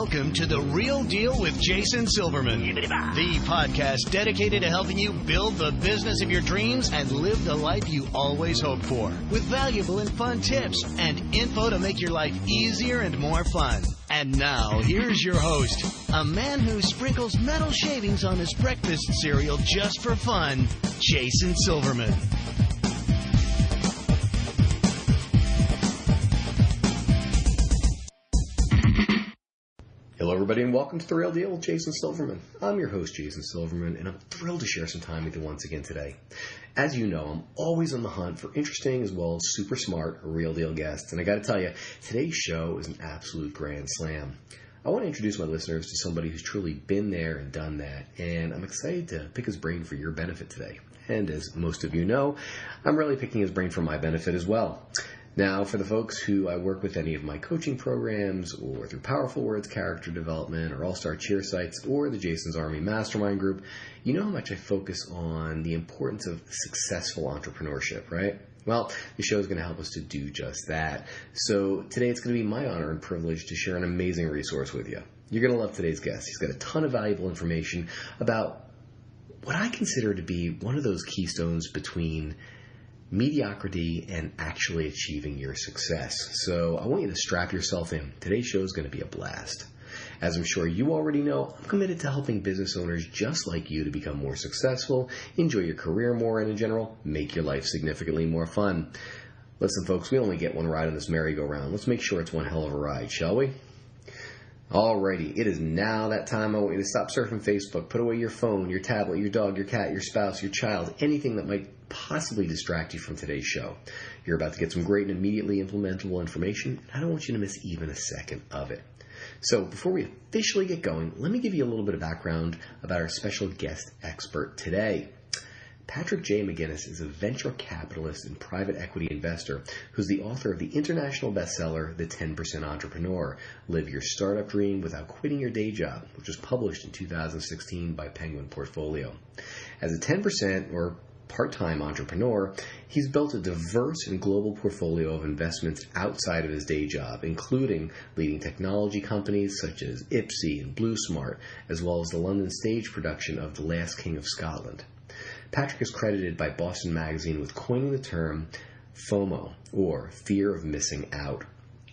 Welcome to The Real Deal with Jason Silverman, the podcast dedicated to helping you build the business of your dreams and live the life you always hoped for, with valuable and fun tips and info to make your life easier and more fun. And now, here's your host, a man who sprinkles metal shavings on his breakfast cereal just for fun, Jason Silverman. Hello, everybody, and welcome to The Real Deal with Jason Silverman. I'm your host, Jason Silverman, and I'm thrilled to share some time with you once again today. As you know, I'm always on the hunt for interesting as well as super smart real deal guests, and I got to tell you, today's show is an absolute grand slam. I want to introduce my listeners to somebody who's truly been there and done that, and I'm excited to pick his brain for your benefit today. And as most of you know, I'm really picking his brain for my benefit as well. Now, for the folks who I work with any of my coaching programs or through Powerful Words Character Development or All-Star Cheer Sites or the Jason's Army Mastermind Group, you know how much I focus on the importance of successful entrepreneurship, right? Well, the show is going to help us to do just that. So today it's going to be my honor and privilege to share an amazing resource with you. You're going to love today's guest. He's got a ton of valuable information about what I consider to be one of those keystones between mediocrity and actually achieving your success. So I want you to strap yourself in. Today's show is going to be a blast. As I'm sure you already know, I'm committed to helping business owners just like you to become more successful, enjoy your career more, and in general, make your life significantly more fun. Listen, folks, we only get one ride on this merry-go-round. Let's make sure it's one hell of a ride, shall we? Alrighty, it is now that time. I want you to stop surfing Facebook, put away your phone, your tablet, your dog, your cat, your spouse, your child, anything that might possibly distract you from today's show. You're about to get some great and immediately implementable information, and I don't want you to miss even a second of it. So before we officially get going, let me give you a little bit of background about our special guest expert today. Patrick J. McGinnis is a venture capitalist and private equity investor who's the author of the international bestseller, The 10% Entrepreneur, Live Your Startup Dream Without Quitting Your Day Job, which was published in 2016 by Penguin Portfolio. As a 10% or part-time entrepreneur, he's built a diverse and global portfolio of investments outside of his day job, including leading technology companies such as Ipsy and BlueSmart, as well as the London stage production of The Last King of Scotland. Patrick is credited by Boston Magazine with coining the term FOMO, or fear of missing out,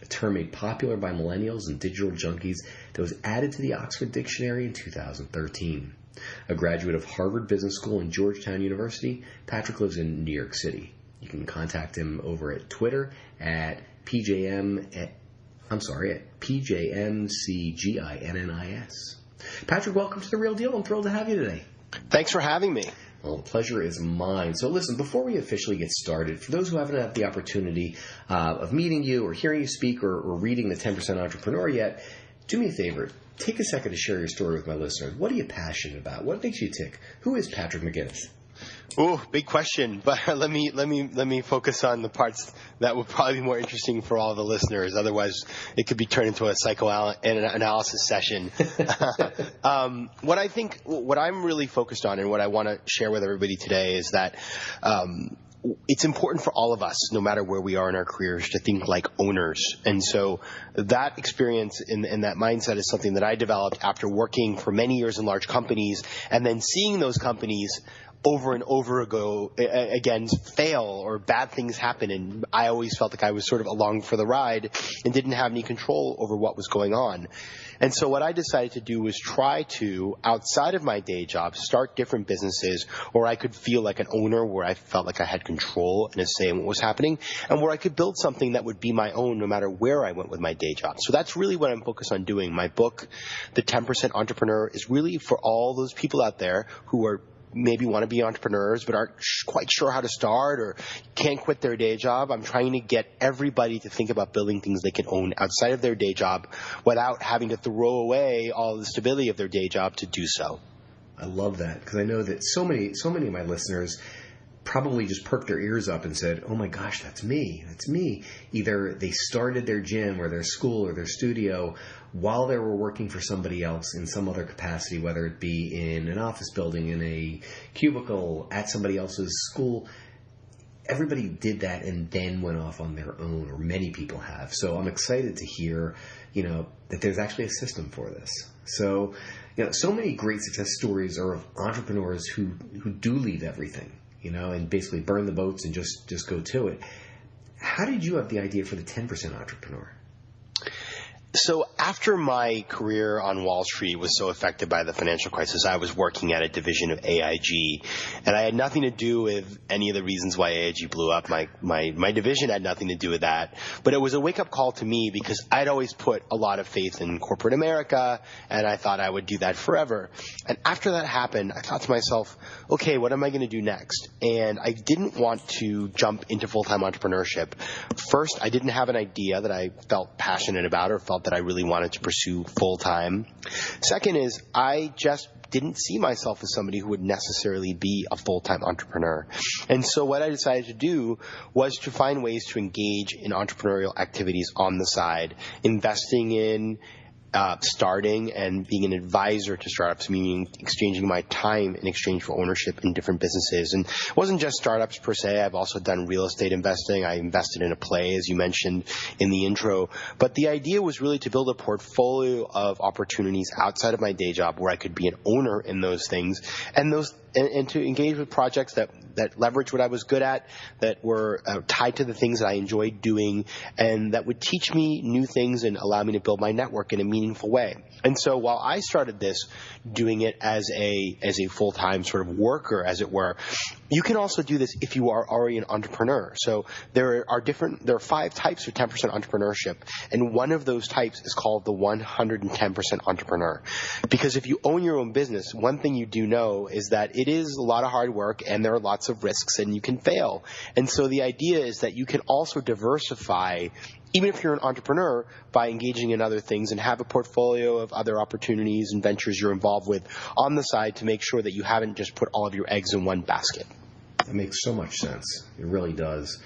a term made popular by millennials and digital junkies that was added to the Oxford Dictionary in 2013. A graduate of Harvard Business School and Georgetown University, Patrick lives in New York City. You can contact him over at Twitter at PJMCGINNIS. Patrick, welcome to The Real Deal. I'm thrilled to have you today. Thanks for having me. Well, the pleasure is mine. So listen, before we officially get started, for those who haven't had the opportunity of meeting you or hearing you speak or reading The 10% Entrepreneur yet, do me a favor. Take a second to share your story with my listeners. What are you passionate about? What makes you tick? Who is Patrick McGinnis? Oh, big question. But let me focus on the parts that would probably be more interesting for all the listeners. Otherwise, it could be turned into a psychoanalysis session. What I'm really focused on and what I want to share with everybody today is that it's important for all of us, no matter where we are in our careers, to think like owners. And so that experience and that mindset is something that I developed after working for many years in large companies and then seeing those companies over and over again fail or bad things happen. And I always felt like I was sort of along for the ride and didn't have any control over what was going on. And so what I decided to do was try to, outside of my day job, start different businesses where I could feel like an owner, where I felt like I had control and a say in what was happening, and where I could build something that would be my own no matter where I went with my day job. So that's really what I'm focused on doing. My book, The 10% Entrepreneur, is really for all those people out there who are maybe want to be entrepreneurs but aren't quite sure how to start or can't quit their day job. I'm trying to get everybody to think about building things they can own outside of their day job without having to throw away all the stability of their day job to do so. I love that because I know that so many of my listeners probably just perked their ears up and said, oh my gosh, that's me. That's me. Either they started their gym or their school or their studio while they were working for somebody else in some other capacity, whether it be in an office building, in a cubicle, at somebody else's school. everybody did that and then went off on their own, or many people have. So I'm excited to hear, that there's actually a system for this. So, so many great success stories are of entrepreneurs who do leave everything, and basically burn the boats and just go to it. How did you have the idea for the 10% entrepreneur? So after my career on Wall Street was so affected by the financial crisis, I was working at a division of AIG, and I had nothing to do with any of the reasons why AIG blew up. My division had nothing to do with that, but it was a wake-up call to me because I'd always put a lot of faith in corporate America, and I thought I would do that forever. And after that happened, I thought to myself, okay, what am I going to do next? And I didn't want to jump into full-time entrepreneurship. First, I didn't have an idea that I felt passionate about or felt that I really wanted to pursue full-time. Second is I just didn't see myself as somebody who would necessarily be a full-time entrepreneur. And so what I decided to do was to find ways to engage in entrepreneurial activities on the side, investing in starting and being an advisor to startups, meaning exchanging my time in exchange for ownership in different businesses. And it wasn't just startups per se. I've also done real estate investing. I invested in a play, as you mentioned in the intro. But the idea was really to build a portfolio of opportunities outside of my day job where I could be an owner in those things and to engage with projects that leverage what I was good at, that were tied to the things that I enjoyed doing, and that would teach me new things and allow me to build my network in a meaningful way. And so while I started this, doing it as a full-time sort of worker, as it were, you can also do this if you are already an entrepreneur. So there are 5 types of 10% entrepreneurship, and one of those types is called the 110% entrepreneur. Because if you own your own business, one thing you do know is that it is a lot of hard work and there are lots of risks and you can fail. And so the idea is that you can also diversify, even if you're an entrepreneur, by engaging in other things and have a portfolio of other opportunities and ventures you're involved with on the side to make sure that you haven't just put all of your eggs in one basket. That makes so much sense. It really does.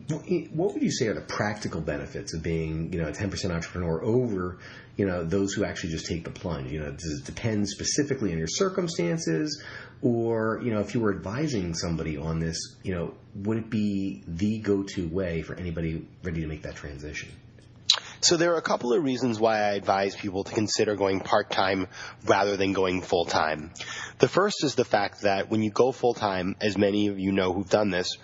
What would you say are the practical benefits of being, a 10% entrepreneur over, those who actually just take the plunge? Does it depend specifically on your circumstances? Or, if you were advising somebody on this, would it be the go-to way for anybody ready to make that transition? So there are a couple of reasons why I advise people to consider going part-time rather than going full-time. The first is the fact that when you go full-time, as many of you know who've done this,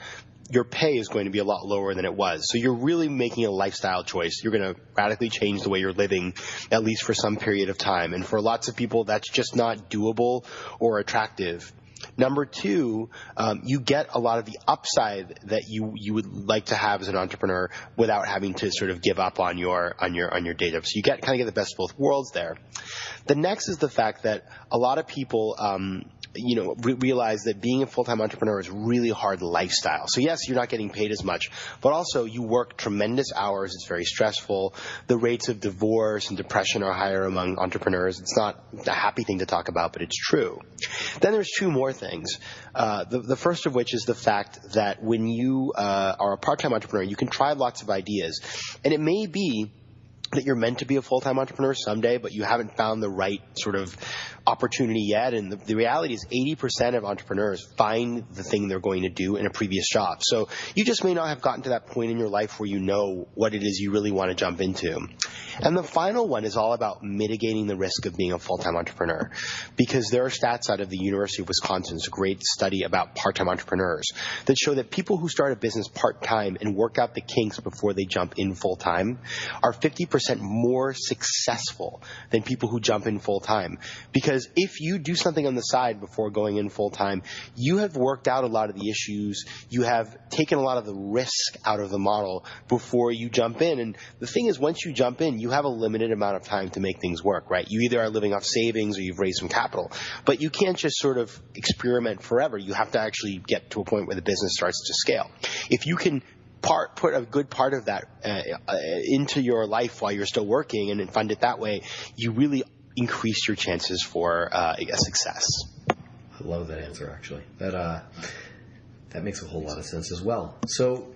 your pay is going to be a lot lower than it was. So you're really making a lifestyle choice. You're going to radically change the way you're living, at least for some period of time. And for lots of people, that's just not doable or attractive. Number two, you get a lot of the upside that you would like to have as an entrepreneur without having to sort of give up on your day job. So you kind of get the best of both worlds there. The next is the fact that a lot of people realize that being a full-time entrepreneur is a really hard lifestyle. So yes, you're not getting paid as much, but also you work tremendous hours. It's very stressful. The rates of divorce and depression are higher among entrepreneurs. It's not a happy thing to talk about, but it's true. Then there's 2 more things. The first of which is the fact that when you are a part-time entrepreneur, you can try lots of ideas. And it may be that you're meant to be a full-time entrepreneur someday, but you haven't found the right sort of opportunity yet. And the reality is 80% of entrepreneurs find the thing they're going to do in a previous job. So you just may not have gotten to that point in your life where you know what it is you really want to jump into. And the final one is all about mitigating the risk of being a full-time entrepreneur, because there are stats out of the University of Wisconsin, it's a great study about part-time entrepreneurs, that show that people who start a business part-time and work out the kinks before they jump in full-time are 50% more successful than people who jump in full-time. Because if you do something on the side before going in full-time, you have worked out a lot of the issues, you have taken a lot of the risk out of the model before you jump in. And the thing is, once you jump in, you have a limited amount of time to make things work, right? You either are living off savings or you've raised some capital. But you can't just sort of experiment forever. You have to actually get to a point where the business starts to scale. If you can put a good part of that into your life while you're still working and fund it that way, you really increase your chances for a success. I love that answer, actually. That makes a whole lot of sense as well. So,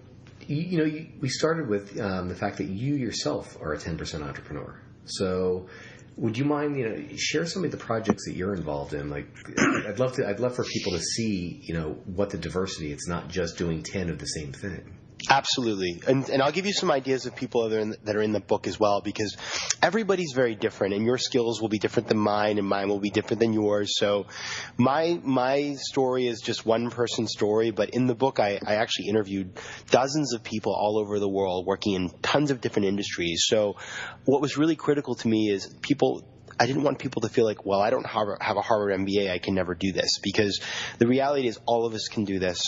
we started with the fact that you yourself are a 10% entrepreneur. So Would you mind, share some of the projects that you're involved in? Like, I'd love for people to see, what the diversity. It's not just doing 10 of the same thing. Absolutely. And I'll give you some ideas of people that are in the book as well, because everybody's very different, and your skills will be different than mine, and mine will be different than yours. So my story is just one person's story, but in the book I actually interviewed dozens of people all over the world working in tons of different industries. So what was really critical to me is I didn't want people to feel like, well, I don't have a Harvard MBA, I can never do this, because the reality is all of us can do this.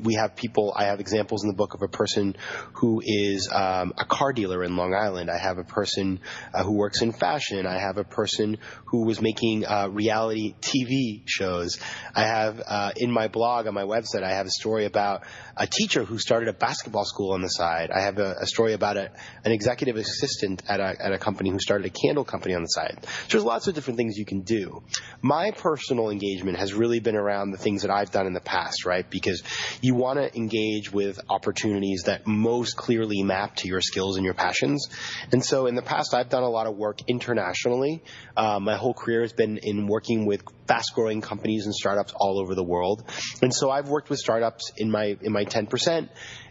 I have examples in the book of a person who is a car dealer in Long Island. I have a person who works in fashion. I have a person who was making reality TV shows. I have in my blog on my website, I have a story about a teacher who started a basketball school on the side. I have a story about an executive assistant at a company who started a candle company on the side. So there's lots of different things you can do. My personal engagement has really been around the things that I've done in the past, right? Because you want to engage with opportunities that most clearly map to your skills and your passions. And so in the past, I've done a lot of work internationally. My whole career has been in working with fast-growing companies and startups all over the world. And so I've worked with startups in my 10%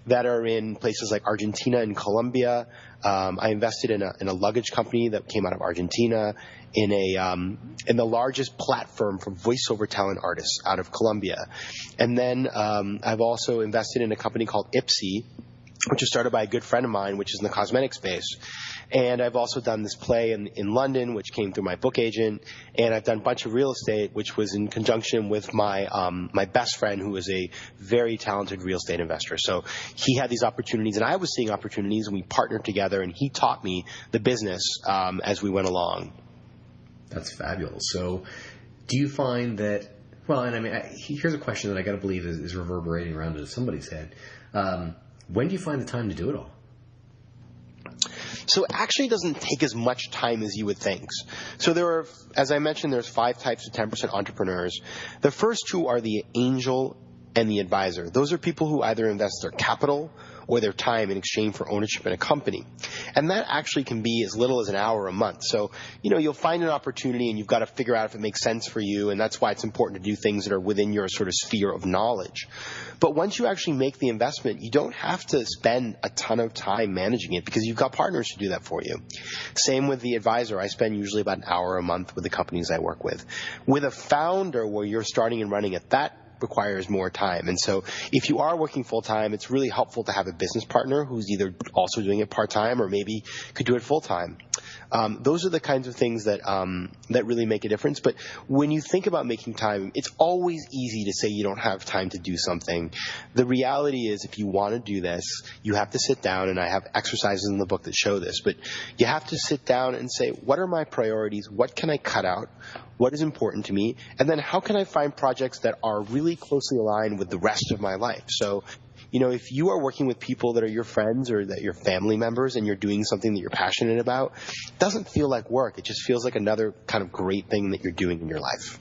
that are in places like Argentina and Colombia. I invested in a luggage company that came out of Argentina, in the largest platform for voiceover talent artists out of Colombia. And then I've also invested in a company called Ipsy, which was started by a good friend of mine, which is in the cosmetic space. And I've also done this play in London, which came through my book agent. And I've done a bunch of real estate, which was in conjunction with my best friend, who is a very talented real estate investor. So he had these opportunities, and I was seeing opportunities, and we partnered together, and he taught me the business as we went along. That's fabulous. So do you find that, well, and I mean, here's a question that I got to believe is reverberating around in somebody's head. When do you find the time to do it all? So it actually doesn't take as much time as you would think. So there are, as I mentioned, there's 5 types of 10% entrepreneurs. The first 2 are the angel and the advisor. Those are people who either invest their capital or their time in exchange for ownership in a company. And that actually can be as little as an hour a month. So, you'll find an opportunity and you've got to figure out if it makes sense for you. And that's why it's important to do things that are within your sort of sphere of knowledge. But once you actually make the investment, you don't have to spend a ton of time managing it, because you've got partners to do that for you. Same with the advisor. I spend usually about an hour a month with the companies I work with. With a founder, where you're starting and running it, that requires more time. And so if you are working full-time, it's really helpful to have a business partner who's either also doing it part-time or maybe could do it full-time. Those are the kinds of things that really make a difference. But when you think about making time, it's always easy to say you don't have time to do something. The reality is, if you want to do this, you have to sit down, and I have exercises in the book that show this, but you have to sit down and say, what are my priorities? What can I cut out? What is important to me? And then how can I find projects that are really closely aligned with the rest of my life? So, if you are working with people that are your friends or that you're family members, and you're doing something that you're passionate about, it doesn't feel like work. It just feels like another kind of great thing that you're doing in your life.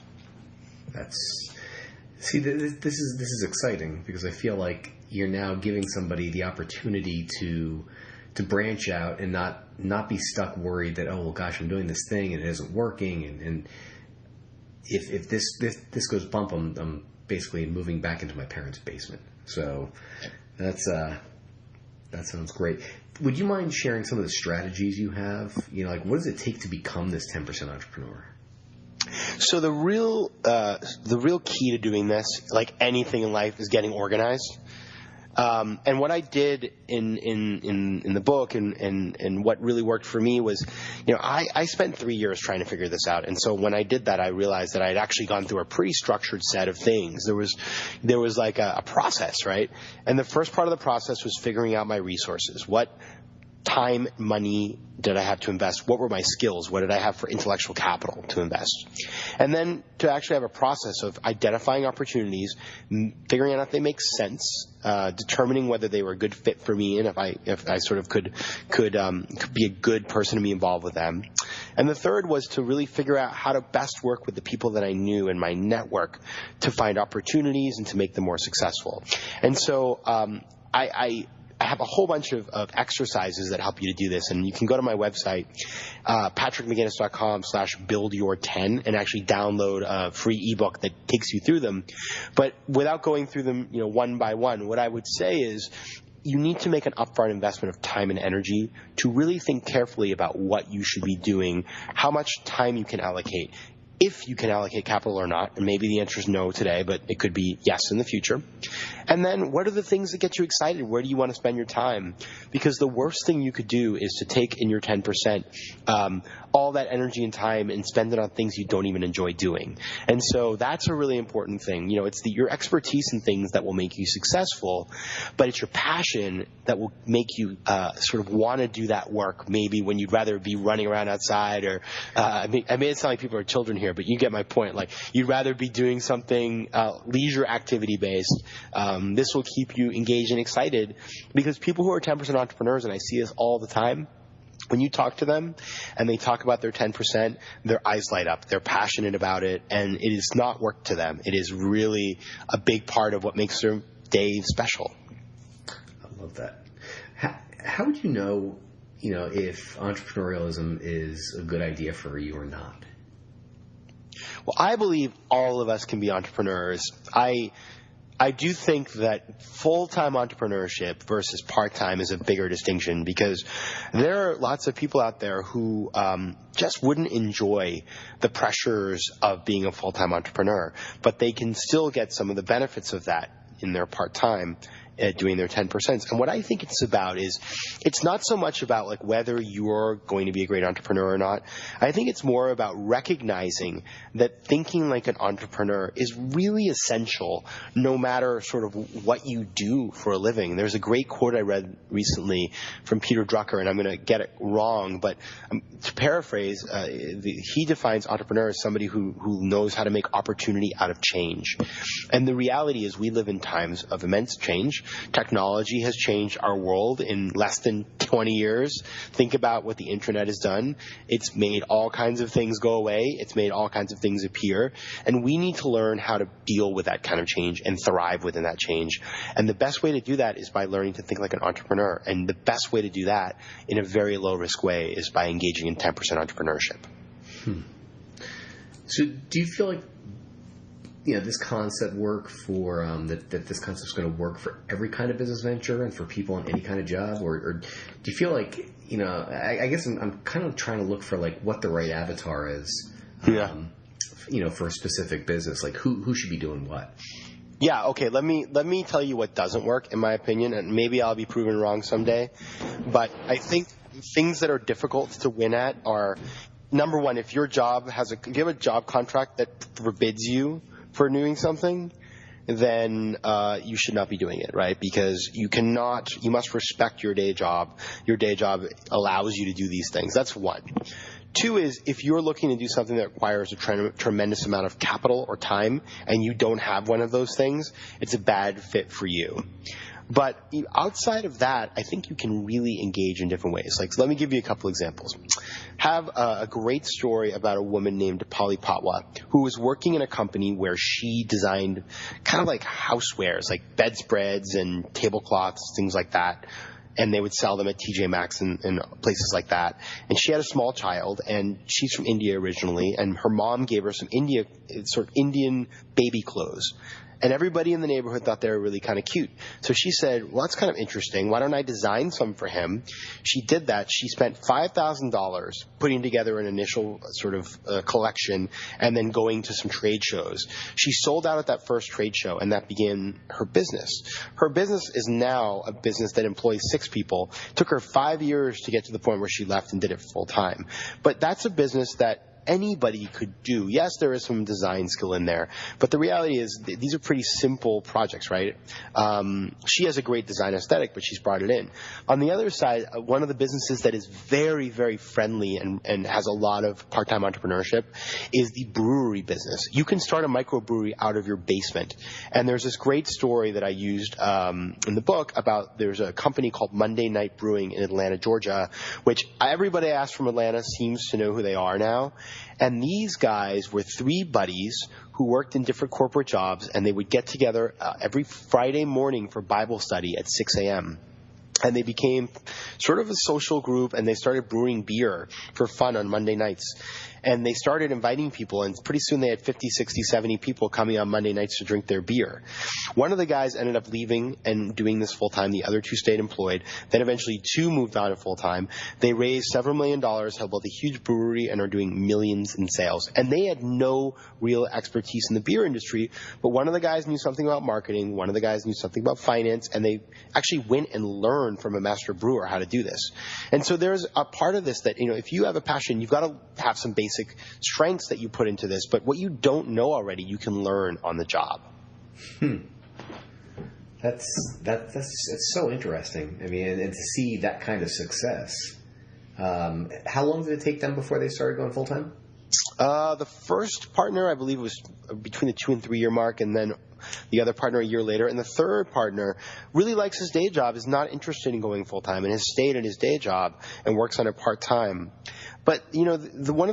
This is exciting, because I feel like you're now giving somebody the opportunity to branch out and not be stuck worried that, oh, well, gosh, I'm doing this thing and it isn't working, and if this goes bump, I'm basically moving back into my parents' basement. So that sounds great. Would you mind sharing some of the strategies you have? What does it take to become this 10% entrepreneur? So the real key to doing this, like anything in life, is getting organized. And what I did in the book and what really worked for me was, I spent 3 years trying to figure this out. And so when I did that, I realized that I'd actually gone through a pretty structured set of things. There was like a process, right? And the first part of the process was figuring out my resources. What time, money did I have to invest? What were my skills? What did I have for intellectual capital to invest? And then to actually have a process of identifying opportunities, figuring out if they make sense, determining whether they were a good fit for me, and if I sort of could be a good person to be involved with them. And the third was to really figure out how to best work with the people that I knew in my network to find opportunities and to make them more successful. And so I I have a whole bunch of exercises that help you to do this. And you can go to my website, patrickmcginnis.com/buildyour10 and actually download a free ebook that takes you through them. But without going through them, one by one, what I would say is you need to make an upfront investment of time and energy to really think carefully about what you should be doing, how much time you can allocate, if you can allocate capital or not. And maybe the answer is no today, but it could be yes in the future. And then what are the things that get you excited? Where do you want to spend your time? Because the worst thing you could do is to take in your 10%, all that energy and time and spend it on things you don't even enjoy doing. And so that's a really important thing. It's your expertise in things that will make you successful, but it's your passion that will make you sort of want to do that work maybe when you'd rather be running around outside or I mean it sound like people are children here, but you get my point. Like, you'd rather be doing something leisure activity based. This will keep you engaged and excited, because people who are 10% entrepreneurs, and I see this all the time, when you talk to them and they talk about their 10%, their eyes light up. They're passionate about it, and it is not work to them. It is really a big part of what makes their day special. I love that. How would you know, if entrepreneurialism is a good idea for you or not? Well, I believe all of us can be entrepreneurs. I do think that full-time entrepreneurship versus part-time is a bigger distinction, because there are lots of people out there who just wouldn't enjoy the pressures of being a full-time entrepreneur, but they can still get some of the benefits of that in their part-time, doing their 10%. And what I think it's about is, it's not so much about like whether you're going to be a great entrepreneur or not. I think it's more about recognizing that thinking like an entrepreneur is really essential no matter sort of what you do for a living. There's a great quote I read recently from Peter Drucker, and I'm going to get it wrong, but to paraphrase, he defines entrepreneur as somebody who knows how to make opportunity out of change. And the reality is we live in times of immense change. Technology has changed our world in less than 20 years. Think about what the internet has done. It's made all kinds of things go away. It's made all kinds of things appear. And we need to learn how to deal with that kind of change and thrive within that change. And the best way to do that is by learning to think like an entrepreneur. And the best way to do that in a very low risk way is by engaging in 10% entrepreneurship. So do you feel like this concept work for that this concept's going to work for every kind of business venture and for people in any kind of job, or do you feel like I guess I'm kind of trying to look for like what the right avatar is, for a specific business, like who should be doing what. Yeah, okay, let me tell you what doesn't work in my opinion, and maybe I'll be proven wrong someday, but I think things that are difficult to win at are, number one, if your job if you have a job contract that forbids you for doing something, then you should not be doing it, right? Because you must respect your day job. Your day job allows you to do these things. That's one. Two is, if you're looking to do something that requires a tremendous amount of capital or time, and you don't have one of those things, it's a bad fit for you. But outside of that, I think you can really engage in different ways. Like, let me give you a couple examples. Have a great story about a woman named Polly Patwa, who was working in a company where she designed kind of like housewares, like bedspreads and tablecloths, things like that. And they would sell them at TJ Maxx and places like that. And she had a small child, and she's from India originally, and her mom gave her some Indian baby clothes. And everybody in the neighborhood thought they were really kind of cute. So she said, well, that's kind of interesting. Why don't I design some for him? She did that. She spent $5,000 putting together an initial sort of collection and then going to some trade shows. She sold out at that first trade show, and that began her business. Her business is now a business that employs 6 people. It took her 5 years to get to the point where she left and did it full time. But that's a business that anybody could do. Yes, there is some design skill in there, but the reality is these are pretty simple projects, right? She has a great design aesthetic, but she's brought it in. On the other side, one of the businesses that is very, very friendly and has a lot of part-time entrepreneurship is the brewery business. You can start a microbrewery out of your basement. And there's this great story that I used in the book about, there's a company called Monday Night Brewing in Atlanta, Georgia, which everybody I asked from Atlanta seems to know who they are now. And these guys were 3 buddies who worked in different corporate jobs, and they would get together every Friday morning for Bible study at 6 a.m. And they became sort of a social group, and they started brewing beer for fun on Monday nights. And they started inviting people, and pretty soon they had 50, 60, 70 people coming on Monday nights to drink their beer. One of the guys ended up leaving and doing this full-time. The other two stayed employed. Then eventually two moved on to full-time. They raised several $1 million, have built a huge brewery, and are doing millions in sales. And they had no real expertise in the beer industry, but one of the guys knew something about marketing, one of the guys knew something about finance, and they actually went and learned from a master brewer how to do this. And so there's a part of this that, if you have a passion, you've got to have some basic strengths that you put into this, but what you don't know already, you can learn on the job. That's so interesting. I mean, and to see that kind of success. How long did it take them before they started going full time? The first partner, I believe, was between the 2 and 3 year mark, and then the other partner a year later. And the third partner really likes his day job, is not interested in going full time, and has stayed at his day job and works on it part time. But one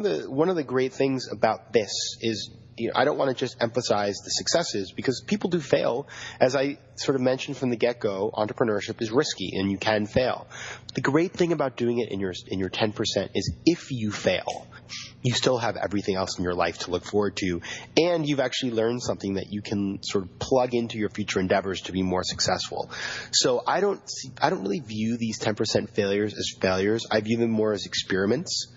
of the great things about this is, I don't want to just emphasize the successes, because people do fail. As I sort of mentioned from the get-go, entrepreneurship is risky and you can fail. The great thing about doing it in your 10% is if you fail, you still have everything else in your life to look forward to, and you've actually learned something that you can sort of plug into your future endeavors to be more successful. So I don't really view these 10% failures as failures. I view them more as experiments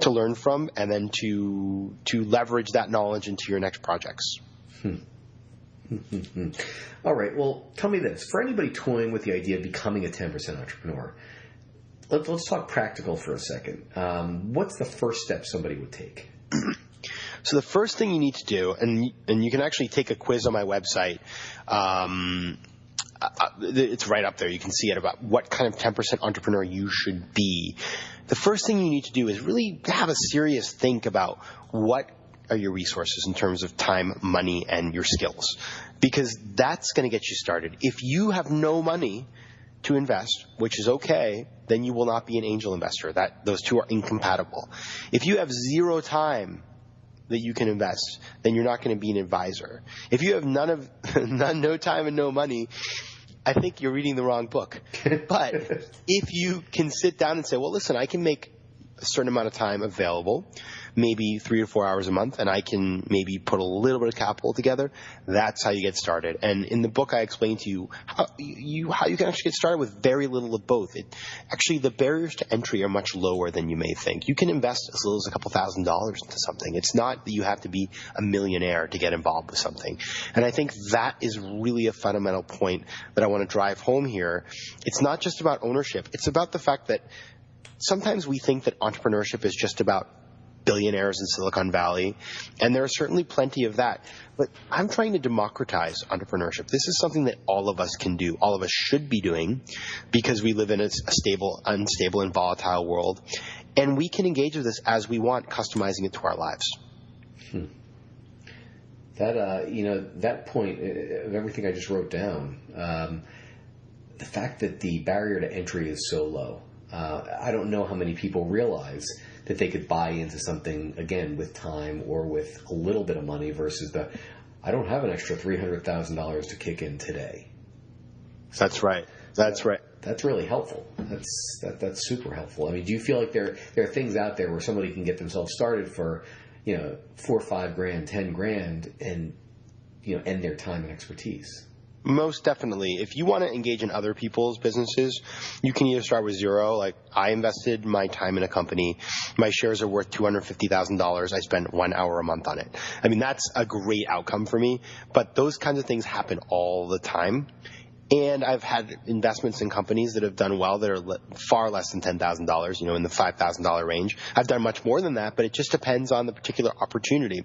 to learn from, and then to leverage that knowledge into your next projects. All right. Well, tell me this. For anybody toying with the idea of becoming a 10% entrepreneur, let's talk practical for a second. What's the first step somebody would take? So the first thing you need to do, and you can actually take a quiz on my website. It's right up there. You can see it about what kind of 10% entrepreneur you should be. The first thing you need to do is really have a serious think about what are your resources in terms of time, money, and your skills, because that's going to get you started. If you have no money to invest, which is okay, then you will not be an angel investor. Those two are incompatible. If you have zero time that you can invest, then you're not going to be an advisor. If you have no time and no money, I think you're reading the wrong book. But if you can sit down and say, well, listen, I can make a certain amount of time available, maybe 3 or 4 hours a month, and I can maybe put a little bit of capital together, that's how you get started. And in the book, I explain to you how you can actually get started with very little of both. Actually, the barriers to entry are much lower than you may think. You can invest as little as a couple $1,000s into something. It's not that you have to be a millionaire to get involved with something. And I think that is really a fundamental point that I want to drive home here. It's not just about ownership. It's about the fact that sometimes we think that entrepreneurship is just about billionaires in Silicon Valley, and there are certainly plenty of that. But I'm trying to democratize entrepreneurship. This is something that all of us can do, all of us should be doing, because we live in a stable, unstable, and volatile world, and we can engage with this as we want, customizing it to our lives. That point of everything I just wrote down, the fact that the barrier to entry is so low. I don't know how many people realize that they could buy into something, again, with time or with a little bit of money versus I don't have an extra $300,000 to kick in today. That's right. That's right. That's really helpful. That's super helpful. I mean, do you feel like there are things out there where somebody can get themselves started for, $4 or $5 grand, $10 grand, and end their time and expertise? Most definitely. If you want to engage in other people's businesses, you can either start with zero. Like, I invested my time in a company. My shares are worth $250,000. I spend 1 hour a month on it. I mean, that's a great outcome for me. But those kinds of things happen all the time. And I've had investments in companies that have done well that are far less than $10,000, in the $5,000 range. I've done much more than that, but it just depends on the particular opportunity.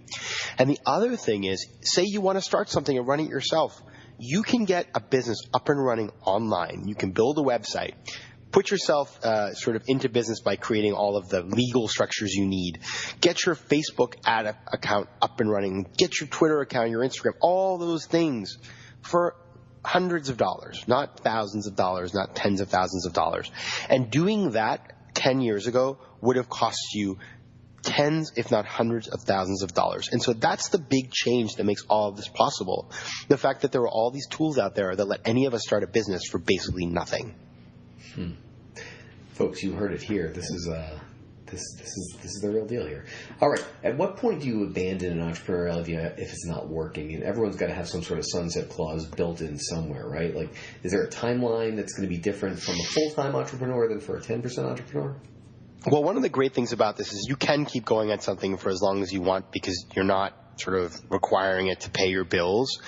And the other thing is, say you want to start something and run it yourself. You can get a business up and running online. You can build a website, put yourself sort of into business by creating all of the legal structures you need. Get your Facebook ad account up and running. Get your Twitter account, your Instagram, all those things for hundreds of dollars, not thousands of dollars, not tens of thousands of dollars. And doing that 10 years ago would have cost you tens, if not hundreds of thousands of dollars. And so that's the big change that makes all of this possible. The fact that there are all these tools out there that let any of us start a business for basically nothing. Folks, you heard it here. This is the real deal here. All right. At what point do you abandon an entrepreneurial idea if it's not working? And everyone's got to have some sort of sunset clause built in somewhere, right? Like, is there a timeline that's going to be different from a full-time entrepreneur than for a 10% entrepreneur? Well, one of the great things about this is you can keep going at something for as long as you want because you're not sort of requiring it to pay your bills.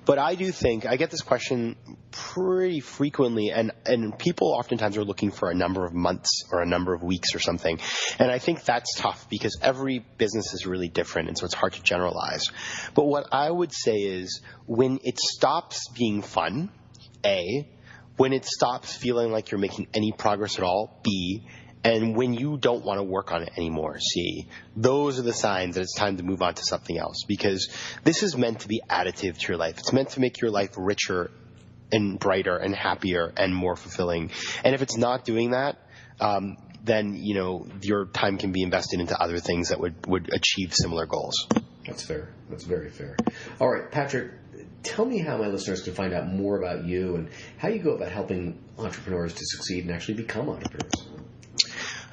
But I do think, I get this question pretty frequently, and people oftentimes are looking for a number of months or a number of weeks or something. And I think that's tough because every business is really different, and so it's hard to generalize. But what I would say is when it stops being fun, A, when it stops feeling like you're making any progress at all, B, and when you don't want to work on it anymore, C, those are the signs that it's time to move on to something else, because this is meant to be additive to your life. It's meant to make your life richer and brighter and happier and more fulfilling. And if it's not doing that, then, you know, your time can be invested into other things that would achieve similar goals. That's fair. That's very fair. All right, Patrick, tell me how my listeners can find out more about you and how you go about helping entrepreneurs to succeed and actually become entrepreneurs.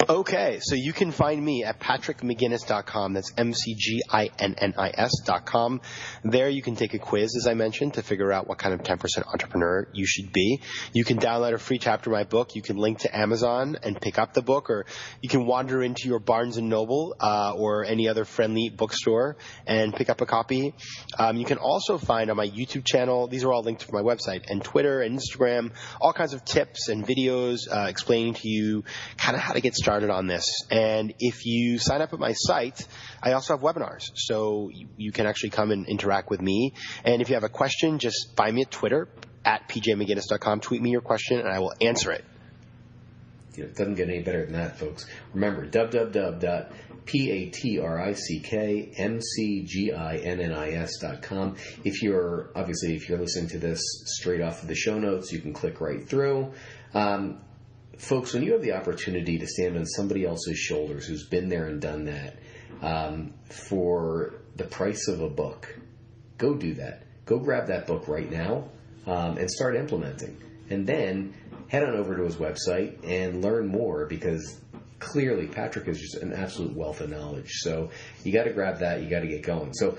Okay, so you can find me at patrickmcginnis.com. That's MCGINNIS.com. There you can take a quiz, as I mentioned, to figure out what kind of 10% entrepreneur you should be. You can download a free chapter of my book. You can link to Amazon and pick up the book, or you can wander into your Barnes & Noble or any other friendly bookstore and pick up a copy. You can also find on my YouTube channel, these are all linked to my website, and Twitter and Instagram, all kinds of tips and videos explaining to you kind of how to get started on this. And if you sign up at my site, I also have webinars, so you can actually come and interact with me. And if you have a question, just find me at Twitter at pjmcginnis.com. Tweet me your question and I will answer it. It doesn't get any better than that, folks. Remember, patrickmcginnis.com. If you're listening to this straight off of the show notes, you can click right through. Folks, when you have the opportunity to stand on somebody else's shoulders who's been there and done that for the price of a book, go do that. Go grab that book right now and start implementing. And then head on over to his website and learn more, because clearly Patrick is just an absolute wealth of knowledge. So you got to grab that. You got to get going. So,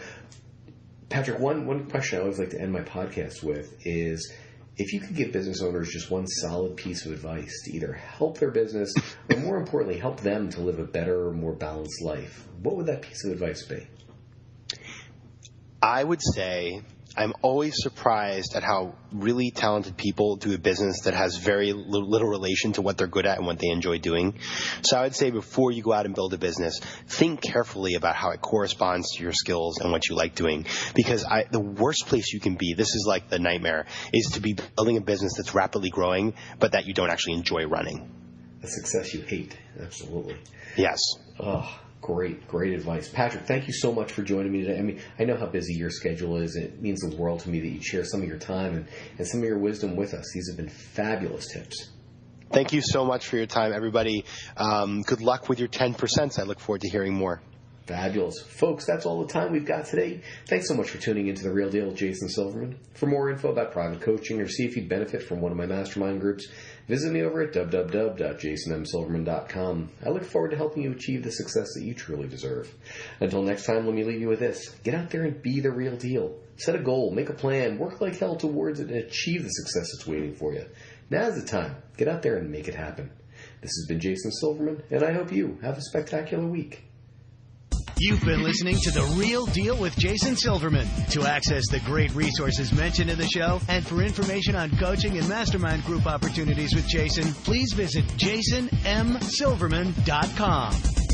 Patrick, one question I always like to end my podcast with is, if you could give business owners just one solid piece of advice to either help their business or, more importantly, help them to live a better, more balanced life, what would that piece of advice be? I would say I'm always surprised at how really talented people do a business that has very little relation to what they're good at and what they enjoy doing. So I would say before you go out and build a business, think carefully about how it corresponds to your skills and what you like doing. Because the worst place you can be, this is like the nightmare, is to be building a business that's rapidly growing, but that you don't actually enjoy running. A success you hate. Absolutely. Yes. Oh, great advice. Patrick, thank you so much for joining me today. I mean, I know how busy your schedule is. It means the world to me that you share some of your time and some of your wisdom with us. These have been fabulous tips. Thank you so much for your time, everybody. Good luck with your 10%. I look forward to hearing more. Fabulous. Folks, that's all the time we've got today. Thanks so much for tuning into The Real Deal with Jason Silverman. For more info about private coaching or see if you'd benefit from one of my mastermind groups, visit me over at www.jasonmsilverman.com. I look forward to helping you achieve the success that you truly deserve. Until next time, let me leave you with this. Get out there and be the real deal. Set a goal, make a plan, work like hell towards it, and achieve the success that's waiting for you. Now's the time. Get out there and make it happen. This has been Jason Silverman, and I hope you have a spectacular week. You've been listening to The Real Deal with Jason Silverman. To access the great resources mentioned in the show and for information on coaching and mastermind group opportunities with Jason, please visit jasonmsilverman.com.